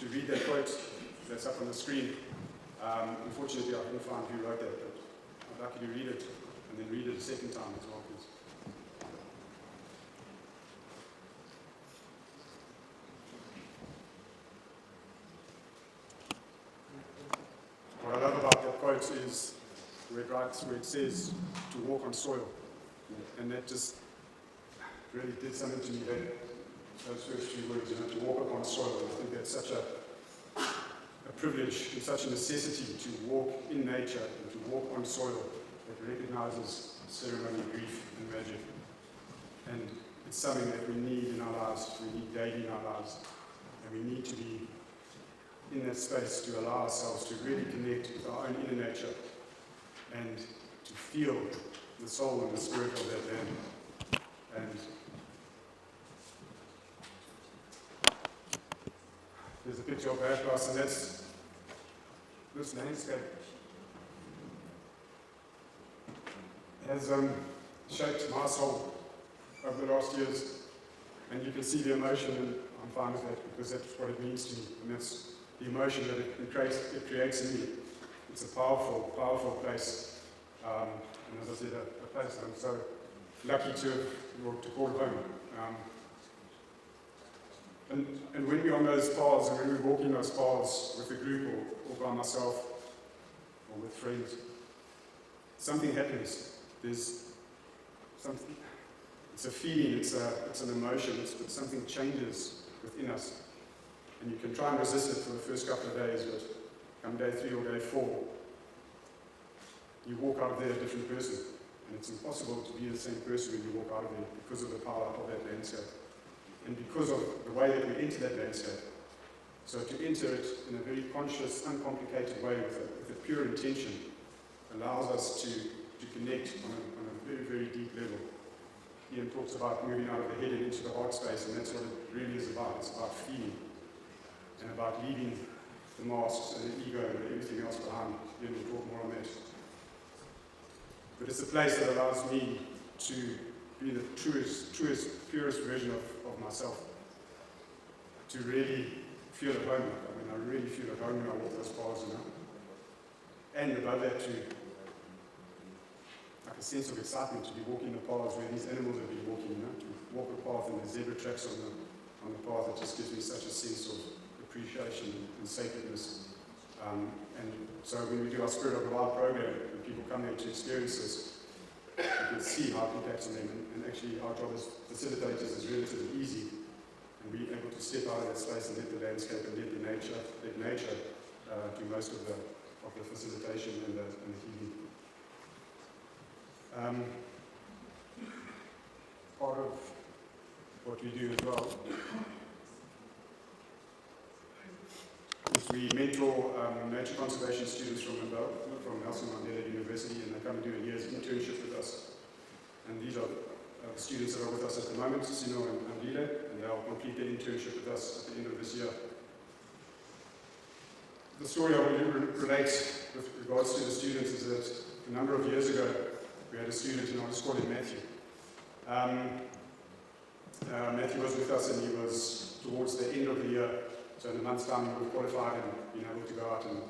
to read that quote that's up on the screen. Unfortunately, I couldn't find who wrote that, but I'd like you to read it and then read it a second time as well, please. What I love about that quote is where it says to walk on soil. And that just really did something to me, those first few words, to walk upon soil. I think that's such a privilege and such a necessity to walk in nature and to walk on soil that recognizes ceremony, grief, and magic. And it's something that we need in our lives, we need daily in our lives. And we need to be in that space to allow ourselves to really connect with our own inner nature and to feel the soul and the spirit of that land. And there's a picture of Beargrass, and that's this landscape has shaped my soul over the last years. And you can see the emotion, and I'm fine with that because that's what it means to me. And that's the emotion that it creates in me. It's a powerful, powerful place. And as I said, a place I'm so lucky to call home. And when we're on those paths, and when we're walking those paths with a group or by myself or with friends, something happens. There's something. It's a feeling. It's an emotion. But something changes within us. And you can try and resist it for the first couple of days, but come day 3 or day 4, you walk out of there a different person. And it's impossible to be the same person when you walk out of there because of the power of that landscape. And because of the way that we enter that landscape. So to enter it in a very conscious, uncomplicated way with a pure intention allows us to connect on a very, very deep level. Ian talks about moving out of the head and into the heart space, and that's what it really is about. It's about feeling and about leaving the masks and the ego and everything else behind. Ian will talk more on that. But it's a place that allows me to be the truest, purest version of myself. To really feel at home. I really feel at home when I walk those paths, And above that, to like a sense of excitement to be walking the paths where these animals have been walking, To walk a path and the zebra tracks on the path, it just gives me such a sense of appreciation and sacredness. And so when we do our Spirit of the Wild program, and people come there to experience this, you can see how it impacts on them. And actually, our job as facilitators is relatively easy. And be able to step out of that space and let the landscape and let nature do most of the facilitation and the healing. Part of what we do as well is we mentor nature conservation students from Nelson Mandela University, and they come and do a year's internship with us. And these are students that are with us at the moment, Sino and Lila, and they'll complete their internship with us at the end of this year. The story I want to relate with regards to the students is that a number of years ago, we had a student, and I'll just call him Matthew. Matthew was with us, and he was towards the end of the year. So in a month's time, he would have qualified and been able to go out and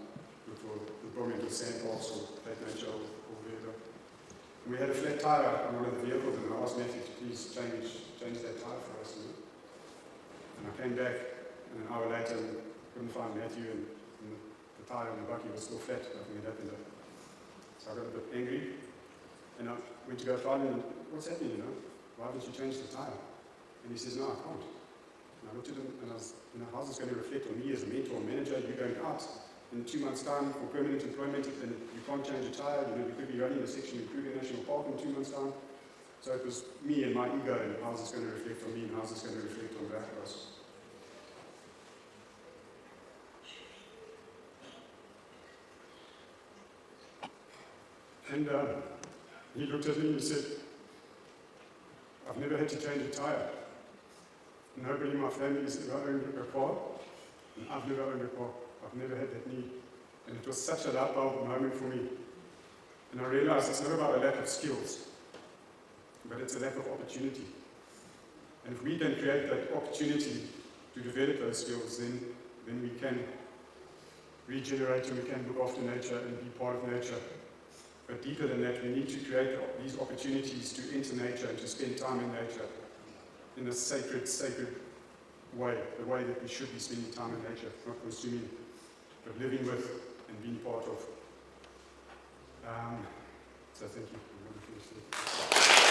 look for the brilliant sand parks or play nature or whatever. We had a flat tire on one of the vehicles, and I asked Matthew to please change that tire for us. And I came back, and an hour later, and couldn't find Matthew, and the tire on the bucky was still flat. Nothing had happened. So I got a bit angry, and I went to go find him. And, what's happening? Why haven't you changed the tire? And he says, no, I can't. And I looked at him, and I was, how's this going to reflect on me as a mentor or manager? You're going out in 2 months' time for permanent employment, and you can't change a tire. You could be running a section in Kruger National Park in 2 months' time. So it was me and my ego, and how's this going to reflect on me, and how's this going to reflect on Beargrass? And he looked at me and he said, I've never had to change a tire. Nobody in my family has ever owned a car, and I've never owned a car. I've never had that need. And it was such a light bulb moment for me. And I realized it's not about a lack of skills, but it's a lack of opportunity. And if we can create that opportunity to develop those skills, then then we can regenerate and we can look after nature and be part of nature. But deeper than that, we need to create these opportunities to enter nature and to spend time in nature in a sacred way, the way that we should be spending time in nature, not consuming, but living with and being part of. So thank you. I'm going to finish there.